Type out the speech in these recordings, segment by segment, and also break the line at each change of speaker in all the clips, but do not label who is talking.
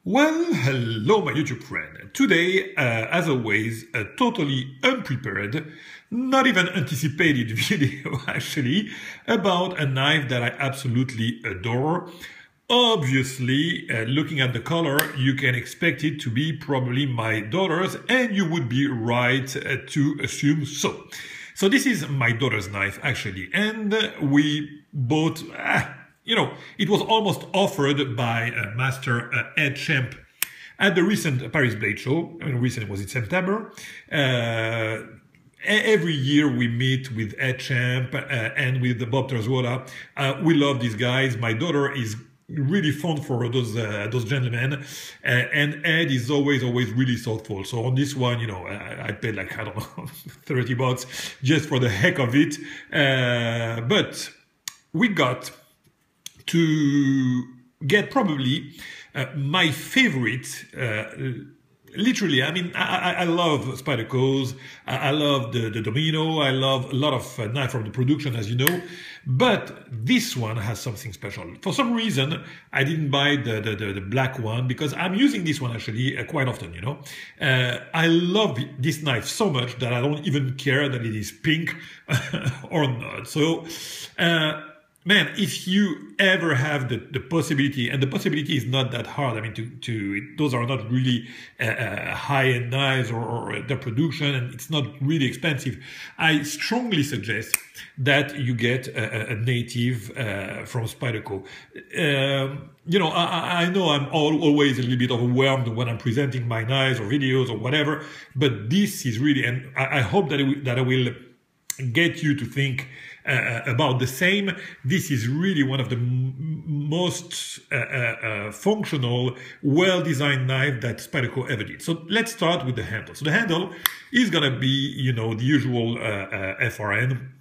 Well, hello my YouTube friend. Today, as always, a totally unprepared, not even anticipated video actually, about a knife that I absolutely adore. Obviously, looking at the color, you can expect it to be probably my daughter's, and you would be right to assume so. So this is my daughter's knife actually, and we both it was almost offered by Master Ed Champ at the recent Paris Blade Show. I mean, recent was in September. Every year we meet with Ed Champ and with Bob Terzuola. We love these guys. My daughter is really fond for those gentlemen, and Ed is always really thoughtful. So on this one, I paid like, I don't know, $30 just for the heck of it. But we got to get probably my favorite, literally, I mean, I love Spyderco's, I love the Domino, I love a lot of knife from the production, as you know, but this one has something special. For some reason, I didn't buy the black one because I'm using this one actually quite often, I love this knife so much that I don't even care that it is pink or not. So, man, if you ever have the possibility, and the possibility is not that hard, I mean, those are not really high-end knives or their production, and it's not really expensive. I strongly suggest that you get a native from Spyderco. I know I'm always a little bit overwhelmed when I'm presenting my knives or videos or whatever, but this is really, and I hope that I will get you to think about the same. This is really one of the most functional, well-designed knife that Spyderco ever did. So let's start with the handle. So the handle is gonna be, the usual FRN,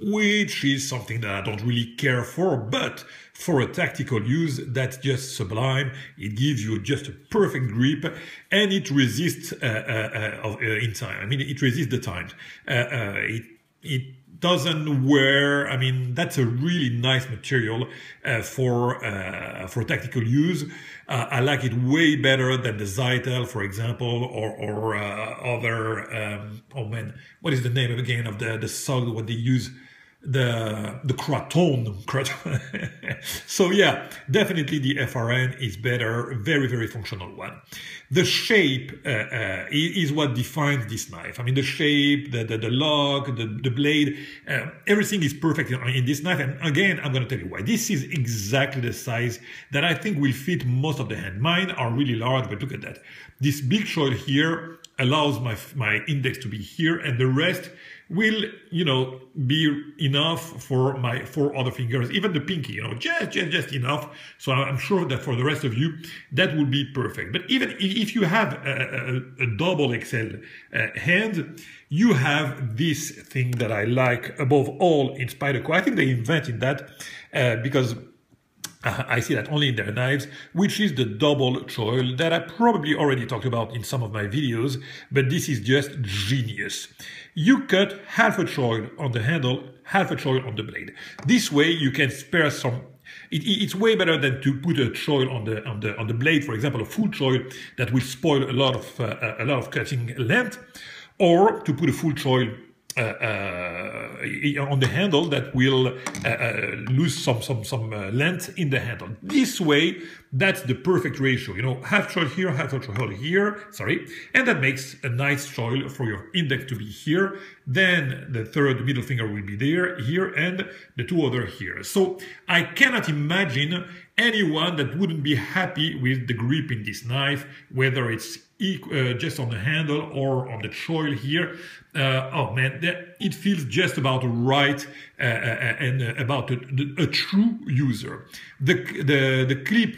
which is something that I don't really care for, but for a tactical use, that's just sublime. It gives you just a perfect grip, and it resists in time. I mean, it resists the time. It doesn't wear. I mean, that's a really nice material for tactical use. I like it way better than the Zytel, for example, or other. Oh man, what is the name again of the solid? What they use? The Kraton. So yeah, definitely the FRN is better, very functional one. The shape is what defines this knife. I mean, the shape, the log, the blade, everything is perfect in this knife. And again, I'm going to tell you why. This is exactly the size that I think will fit most of the hand. Mine are really large, but look at that. This big choil here allows my index to be here, and the rest will, be enough for my 4 other fingers, even the pinky, just enough. So I'm sure that for the rest of you, that would be perfect. But even if you have a double XL hand, you have this thing that I like above all in Spyderco. I think they invented that because I see that only in their knives, which is the double choil that I probably already talked about in some of my videos, but this is just genius. You cut half a choil on the handle, half a choil on the blade. This way you can spare some. It's way better than to put a choil on the blade, for example, a full choil that will spoil a lot of cutting length, or to put a full choil on the handle that will lose some length in the handle. This way, that's the perfect ratio. Half choil here, half a choil here, and that makes a nice choil for your index to be here. Then the third middle finger will be here, and the 2 other here. So I cannot imagine anyone that wouldn't be happy with the grip in this knife, whether it's just on the handle or on the choil here. Oh man, it feels just about right and about a true user. The clip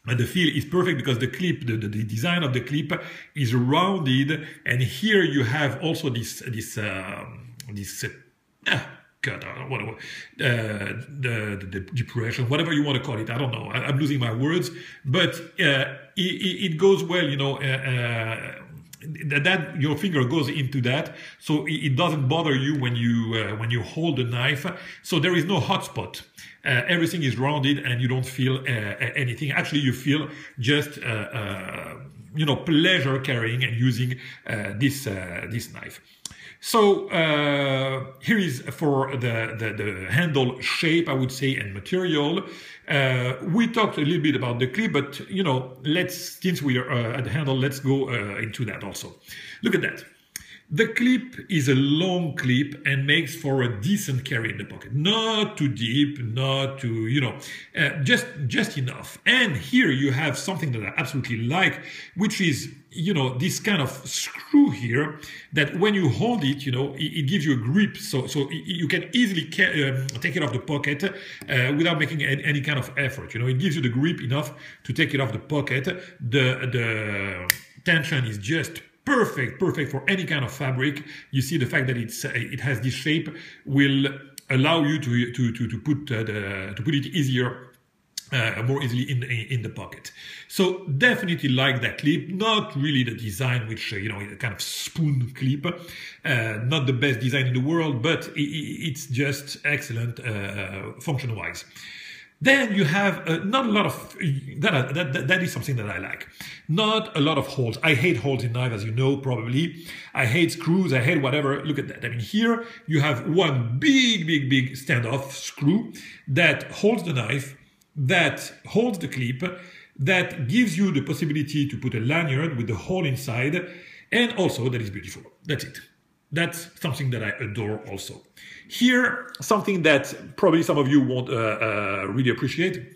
and the feel is perfect because the clip, the design of the clip is rounded, and here you have also this cut, whatever, the depression, whatever you want to call it. I don't know. I'm losing my words, but it goes well, that your finger goes into that, so it doesn't bother you when you hold the knife. So there is no hot spot. Everything is rounded, and you don't feel anything. Actually, you feel just pleasure carrying and using this knife. So here is for the handle shape, I would say, and material. We talked a little bit about the clip, but since we are at the handle, let's go into that also. Look at that. The clip is a long clip and makes for a decent carry in the pocket. Not too deep, not too, just enough. And here you have something that I absolutely like, which is, this kind of screw here that when you hold it, it gives you a grip. So you can easily take it off the pocket without making any kind of effort. It gives you the grip enough to take it off the pocket. The tension is just perfect for any kind of fabric. You see the fact that it has this shape will allow you to put it easier. More easily in the pocket. So definitely like that clip. Not really the design, which a kind of spoon clip. Not the best design in the world, but it's just excellent function wise. Then you have not a lot of that is something that I like. Not a lot of holes. I hate holes in knives, as you know, probably. I hate screws. I hate whatever. Look at that. I mean, here you have one big standoff screw that holds the knife, that holds the clip, that gives you the possibility to put a lanyard with the hole inside, and also that is beautiful. That's it. That's something that I adore also. Here, something that probably some of you won't really appreciate.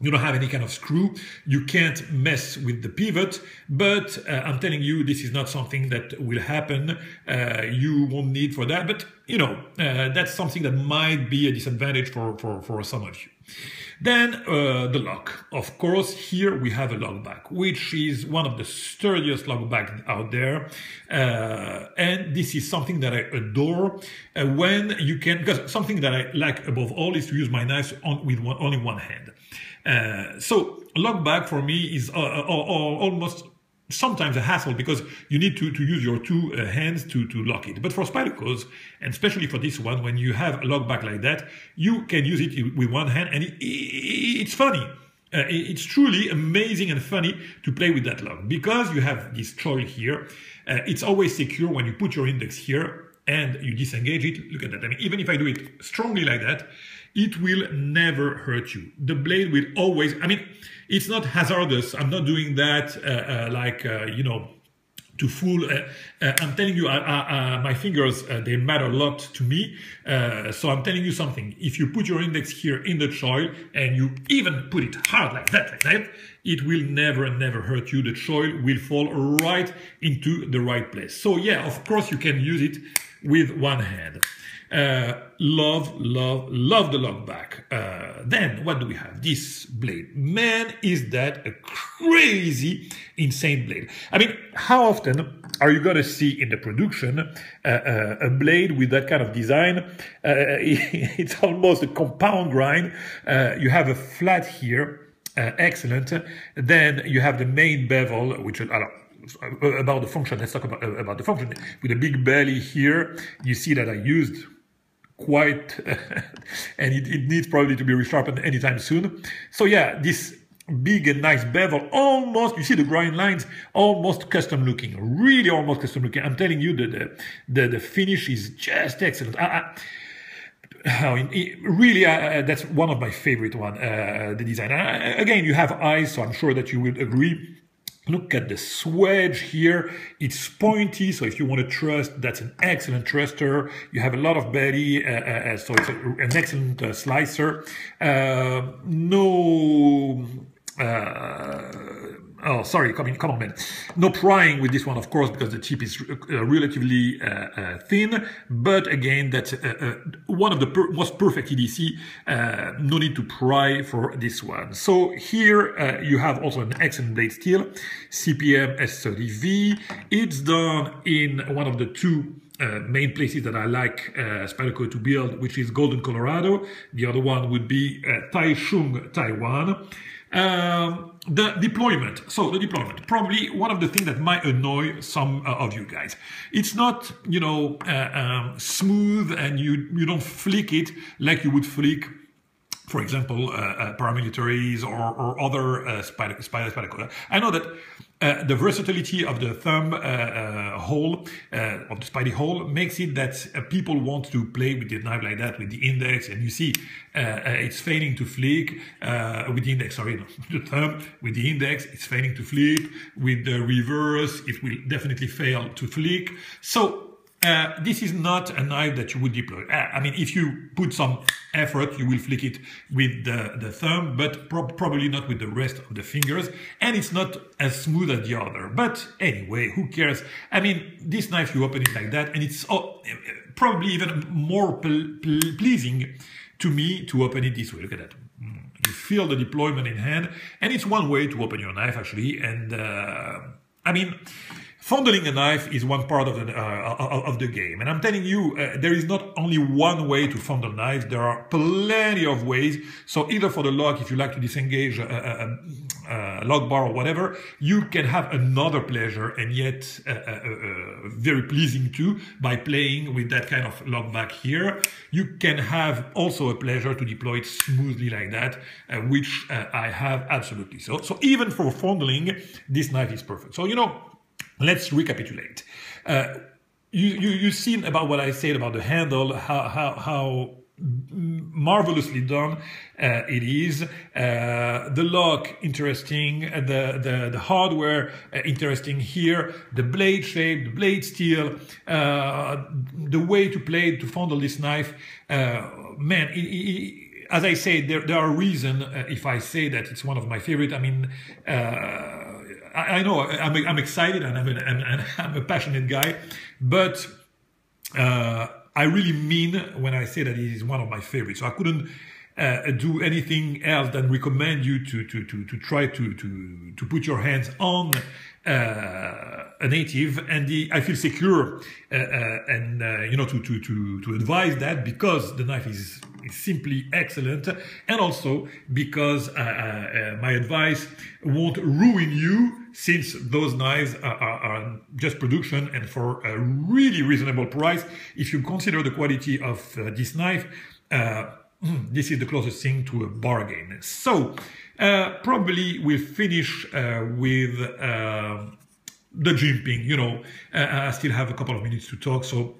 You don't have any kind of screw. You can't mess with the pivot, but I'm telling you, this is not something that will happen. You won't need for that, but that's something that might be a disadvantage for some of you. Then the lock. Of course, here we have a lock back, which is one of the sturdiest lock backs out there. And this is something that I adore when you can, because something that I like above all is to use my knives with only one hand. So lock back for me is almost sometimes a hassle because you need to use your two hands to lock it. But for Spydercos, and especially for this one, when you have a lock back like that, you can use it with one hand, and it's funny. It's truly amazing and funny to play with that lock because you have this choil here. It's always secure when you put your index here and you disengage it. Look at that. I mean, even if I do it strongly like that, it will never hurt you. The blade will always, I mean, it's not hazardous. I'm not doing that to fool. I'm telling you, my fingers, they matter a lot to me. So I'm telling you something. If you put your index here in the choil and you even put it hard like that, it will never hurt you. The choil will fall right into the right place. So yeah, of course you can use it with one hand. Love the lock back. Then what do we have? This blade. Man, is that a crazy, insane blade. I mean, how often are you going to see in the production a blade with that kind of design? It's almost a compound grind. You have a flat here. Excellent. Then you have the main bevel, which about the function. Let's talk about the function. With a big belly here, you see that I used quite, and it needs probably to be resharpened anytime soon. So yeah, this big and nice bevel, almost, you see the grind lines, almost custom looking, really almost custom looking. I'm telling you that the finish is just excellent. Really, that's one of my favorite one, the design. Again, you have eyes, so I'm sure that you will agree. Look at the swedge here. It's pointy, so if you want to trust, that's an excellent truster. You have a lot of belly, so it's an excellent slicer. Oh, sorry, come on, man. No prying with this one, of course, because the tip is relatively thin. But again, that's one of the most perfect EDC. No need to pry for this one. So here you have also an excellent blade steel, CPM S30V. It's done in one of the two main places that I like Spyderco to build, which is Golden, Colorado. The other one would be Taichung, Taiwan. The deployment. So the deployment, probably one of the things that might annoy some of you guys. It's not, you know, smooth, and you don't flick it like you would flick, for example, paramilitaries or other Spyderco. I know that the versatility of the thumb hole, of the Spidey hole, makes it that people want to play with the knife like that, with the index, and you see it's failing to flick with the index, sorry, the thumb with the index, it's failing to flick. With the reverse, it will definitely fail to flick. So this is not a knife that you would deploy. I mean, if you put some effort, you will flick it with the thumb, but probably not with the rest of the fingers. And it's not as smooth as the other. But anyway, who cares? I mean, this knife, you open it like that, and it's probably even more pleasing to me to open it this way. Look at that. You feel the deployment in hand, and it's one way to open your knife, actually. And I mean, fondling a knife is one part of the game, and I'm telling you, there is not only one way to fondle knives. There are plenty of ways. So either for the lock, if you like to disengage a lock bar or whatever, you can have another pleasure, and yet very pleasing too, by playing with that kind of lock back here. You can have also a pleasure to deploy it smoothly like that, which I have absolutely. So even for fondling, this knife is perfect. So, you know, let's recapitulate. You've seen about what I said about the handle, how marvelously done it is. The lock, interesting. The hardware, interesting here. The blade shape, the blade steel, the way to play, to fondle this knife. Man, as I say, there are reasons if I say that it's one of my favorite. I mean, I know I'm excited, and I'm a passionate guy, but I really mean when I say that it is one of my favorites. So I couldn't do anything else than recommend you to try to put your hands on a Native, and I feel secure and you know, to advise that, because the knife is simply excellent, and also because my advice won't ruin you, since those knives are just production and for a really reasonable price. If you consider the quality of this knife, this is the closest thing to a bargain. So probably we'll finish with the jimping. You know, I still have a couple of minutes to talk, so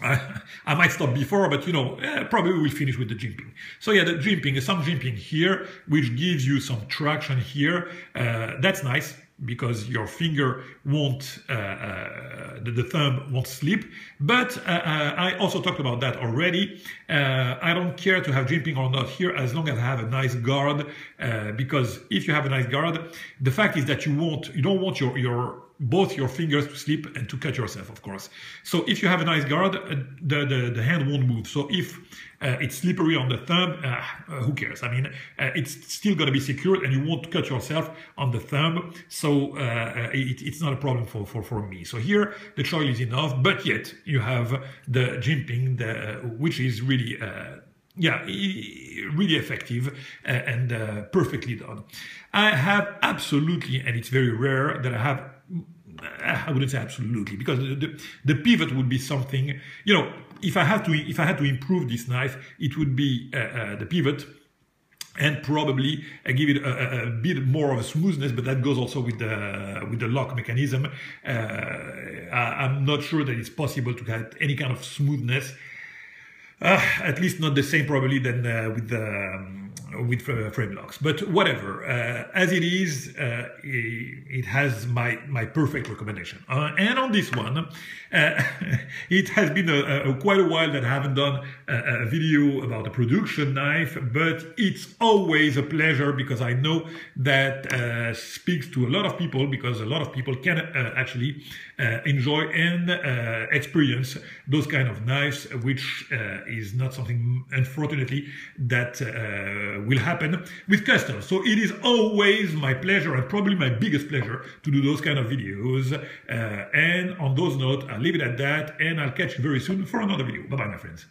I might stop before, but you know, probably we'll finish with the jimping. So yeah, the jimping, some jimping here, which gives you some traction here. That's nice, because your finger won't, the thumb won't slip. But I also talked about that already. I don't care to have jimping or not here, as long as I have a nice guard, because if you have a nice guard, the fact is that you don't want both your fingers to slip and to cut yourself, of course. So if you have a nice guard, the hand won't move. So if it's slippery on the thumb, who cares? I mean, it's still going to be secured, and you won't cut yourself on the thumb. So it's not a problem for me. So here the choice is enough, but yet you have the jimping, which is really yeah, really effective and perfectly done. I have absolutely, and it's very rare that I wouldn't say absolutely, because the pivot would be something, you know, if I had to improve this knife, it would be the pivot, and probably give it a bit more of a smoothness, but that goes also with the lock mechanism. I'm not sure that it's possible to get any kind of smoothness, at least not the same probably than with frame locks, but whatever. As it is, it has my perfect recommendation. And on this one, it has been quite a while that I haven't done a video about a production knife, but it's always a pleasure, because I know that speaks to a lot of people, because a lot of people can actually enjoy and experience those kind of knives, which is not something, unfortunately, that will happen with custom. So it is always my pleasure, and probably my biggest pleasure, to do those kind of videos. And on those notes, I'll leave it at that, and I'll catch you very soon for another video. Bye bye, my friends.